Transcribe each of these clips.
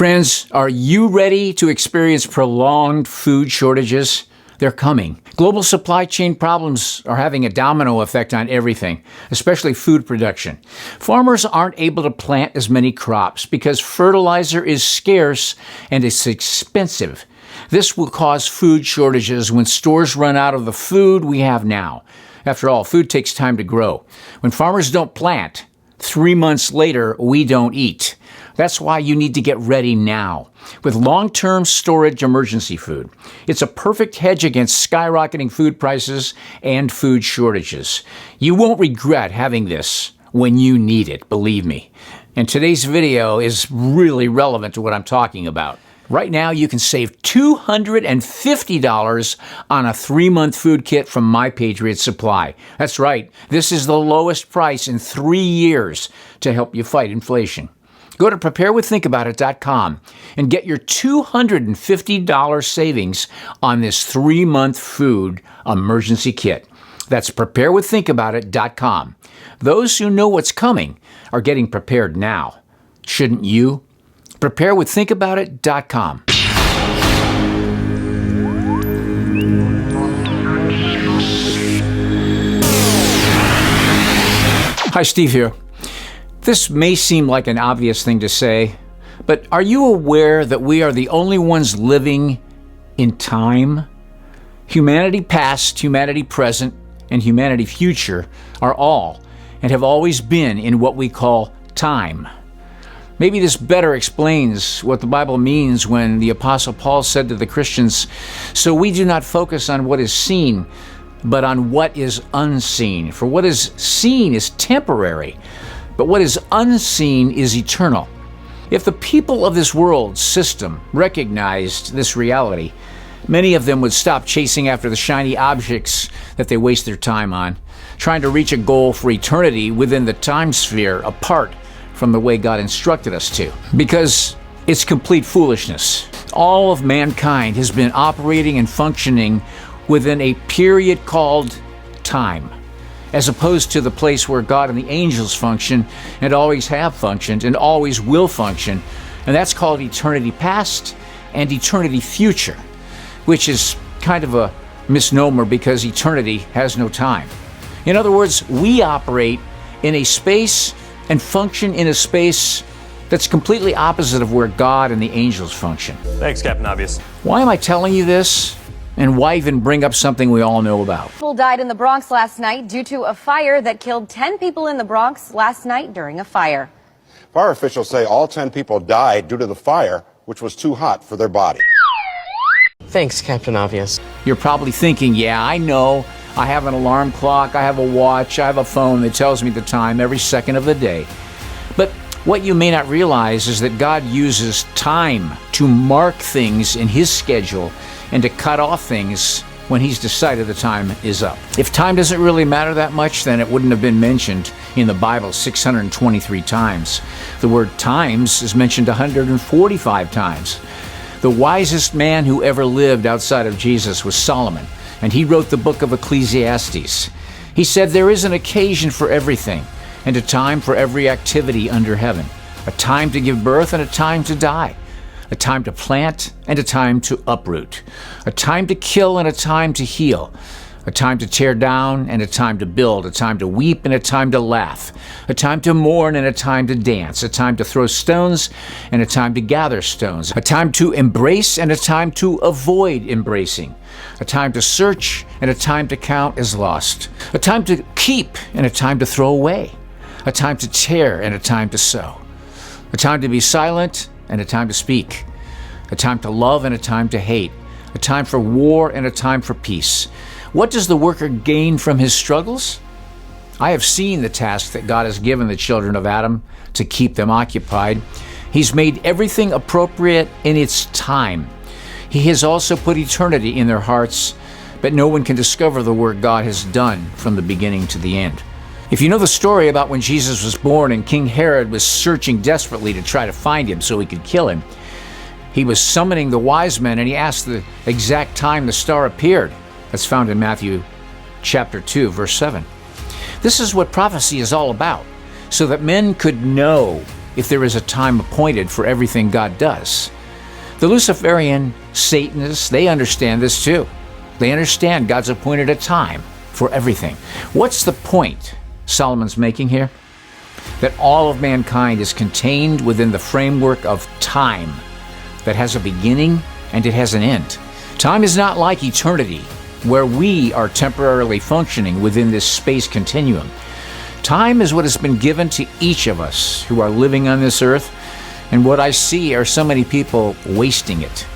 Friends, are you ready to experience prolonged food shortages? They're coming. Global supply chain problems are having a domino effect on everything, especially food production. Farmers aren't able to plant as many crops because fertilizer is scarce and it's expensive. This will cause food shortages when stores run out of the food we have now. After all, food takes time to grow. When farmers don't plant, 3 months later, we don't eat. That's why you need to get ready now with long-term storage emergency food. It's a perfect hedge against skyrocketing food prices and food shortages. You won't regret having this when you need it, believe me. And today's video is really relevant to what I'm talking about. Right now, you can save $250 on a 3-month food kit from My Patriot Supply. That's right. This is the lowest price in 3 years to help you fight inflation. Go to preparewiththinkaboutit.com and get your $250 savings on this 3-month food emergency kit. That's preparewiththinkaboutit.com. Those who know what's coming are getting prepared now. Shouldn't you? preparewiththinkaboutit.com. Hi, Steve here. This may seem like an obvious thing to say, but are you aware that we are the only ones living in time? Humanity past, humanity present, and humanity future are all and have always been in what we call time. Maybe this better explains what the Bible means when the Apostle Paul said to the Christians, "So we do not focus on what is seen, but on what is unseen. For what is seen is temporary, but what is unseen is eternal." If the people of this world system recognized this reality, many of them would stop chasing after the shiny objects that they waste their time on, trying to reach a goal for eternity within the time sphere apart from the way God instructed us to. Because it's complete foolishness. All of mankind has been operating and functioning within a period called time, as opposed to the place where God and the angels function and always have functioned and always will function, and that's called eternity past and eternity future, which is kind of a misnomer because eternity has no time. In other words, we operate in a space and function in a space that's completely opposite of where God and the angels function. Thanks, Captain Obvious. Why am I telling you this? And why even bring up something we all know about? People died in the Bronx last night due to a fire that killed 10 people in the Bronx last night during a fire. Fire officials say all 10 people died due to the fire, which was too hot for their body. Thanks, Captain Obvious. You're probably thinking, yeah, I know. I have an alarm clock, I have a watch, I have a phone that tells me the time every second of the day. But what you may not realize is that God uses time to mark things in His schedule and to cut off things when He's decided the time is up. If time doesn't really matter that much, then it wouldn't have been mentioned in the Bible 623 times. The word times is mentioned 145 times. The wisest man who ever lived outside of Jesus was Solomon, and he wrote the book of Ecclesiastes. He said there is an occasion for everything, and a time for every activity under heaven, a time to give birth and a time to die, a time to plant and a time to uproot, a time to kill and a time to heal, a time to tear down and a time to build, a time to weep and a time to laugh, a time to mourn and a time to dance, a time to throw stones and a time to gather stones, a time to embrace and a time to avoid embracing, a time to search and a time to count as lost, a time to keep and a time to throw away, a time to tear and a time to sow, a time to be silent and a time to speak, a time to love and a time to hate, a time for war and a time for peace. What does the worker gain from his struggles? I have seen the task that God has given the children of Adam to keep them occupied. He's made everything appropriate in its time. He has also put eternity in their hearts, but no one can discover the work God has done from the beginning to the end. If you know the story about when Jesus was born and King Herod was searching desperately to try to find him so he could kill him, he was summoning the wise men and he asked the exact time the star appeared. That's found in Matthew chapter 2, verse 7. This is what prophecy is all about, so that men could know if there is a time appointed for everything God does. The Luciferian Satanists, they understand this too. They understand God's appointed a time for everything. What's the point Solomon's making here? That all of mankind is contained within the framework of time that has a beginning and it has an end. Time is not like eternity, where we are temporarily functioning within this space continuum. Time is what has been given to each of us who are living on this earth, and what I see are so many people wasting it.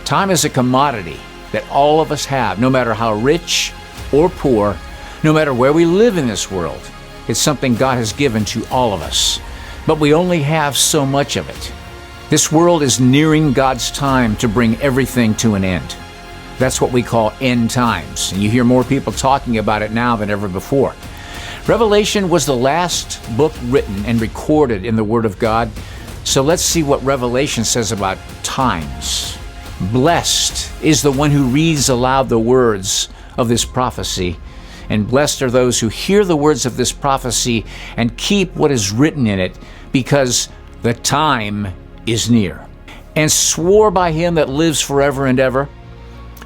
Time is a commodity that all of us have, no matter how rich or poor, no matter where we live in this world. It's something God has given to all of us, but we only have so much of it. This world is nearing God's time to bring everything to an end. That's what we call end times, and you hear more people talking about it now than ever before. Revelation was the last book written and recorded in the Word of God, so let's see what Revelation says about times. Blessed is the one who reads aloud the words of this prophecy, and blessed are those who hear the words of this prophecy and keep what is written in it, because the time is near. And swore by him that lives forever and ever,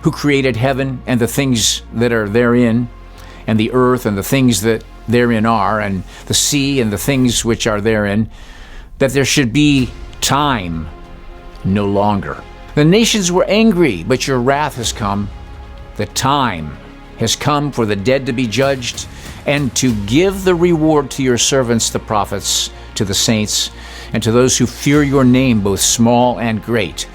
who created heaven and the things that are therein, and the earth and the things that therein are, and the sea and the things which are therein, that there should be time no longer. The nations were angry, but your wrath has come. The time has come for the dead to be judged, and to give the reward to your servants, the prophets, to the saints, and to those who fear your name, both small and great.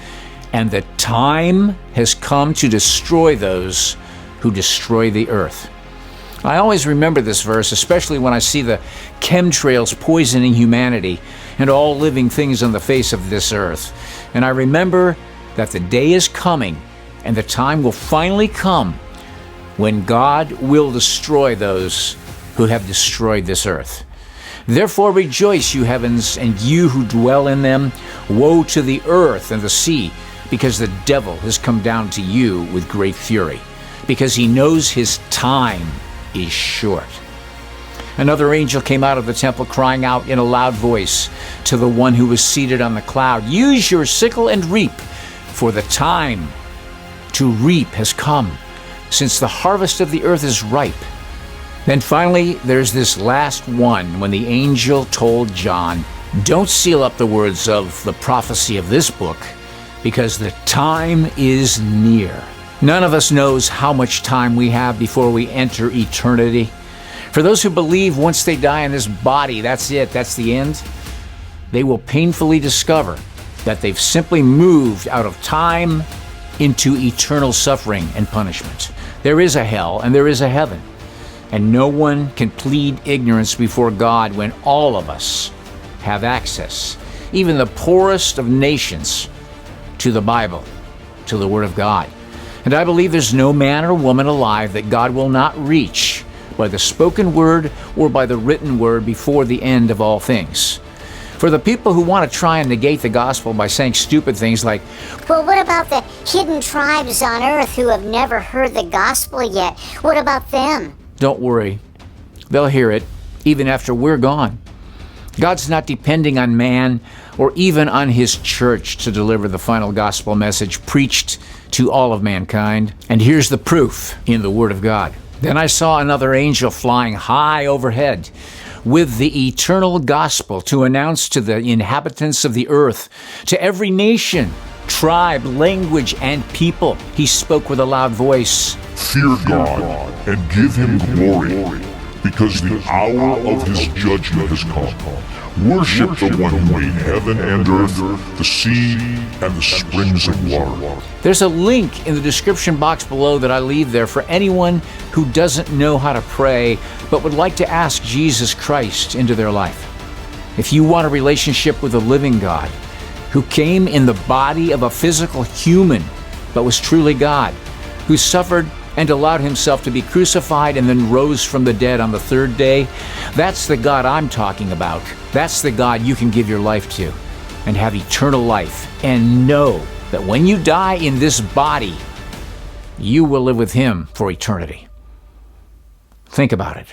And the time has come to destroy those who destroy the earth. I always remember this verse, especially when I see the chemtrails poisoning humanity and all living things on the face of this earth. And I remember that the day is coming, and the time will finally come when God will destroy those who have destroyed this earth. Therefore rejoice, you heavens, and you who dwell in them. Woe to the earth and the sea, because the devil has come down to you with great fury, because he knows his time is short. Another angel came out of the temple, crying out in a loud voice to the one who was seated on the cloud, use your sickle and reap, for the time to reap has come, since the harvest of the earth is ripe. Then finally, there's this last one, when the angel told John, don't seal up the words of the prophecy of this book, because the time is near. None of us knows how much time we have before we enter eternity. For those who believe once they die in this body, that's it, that's the end, they will painfully discover that they've simply moved out of time into eternal suffering and punishment. There is a hell and there is a heaven, and no one can plead ignorance before God when all of us have access, even the poorest of nations, to the Bible, to the Word of God. And I believe there's no man or woman alive that God will not reach by the spoken word or by the written word before the end of all things. For the people who want to try and negate the gospel by saying stupid things like, well, what about the hidden tribes on earth who have never heard the gospel yet? What about them? Don't worry, they'll hear it even after we're gone. God's not depending on man or even on his church to deliver the final gospel message preached to all of mankind. And here's the proof in the Word of God. Then I saw another angel flying high overhead with the eternal gospel to announce to the inhabitants of the earth, to every nation, tribe, language, and people. He spoke with a loud voice. Fear God and give him glory, because the hour of his judgment has come. Worship the one who made heaven and earth, the sea, and the springs of water. There's a link in the description box below that I leave there for anyone who doesn't know how to pray but would like to ask Jesus Christ into their life. If you want a relationship with the living God, who came in the body of a physical human but was truly God, who suffered and allowed himself to be crucified and then rose from the dead on the third day, that's the God I'm talking about. That's the God you can give your life to and have eternal life, and know that when you die in this body, you will live with him for eternity. Think about it.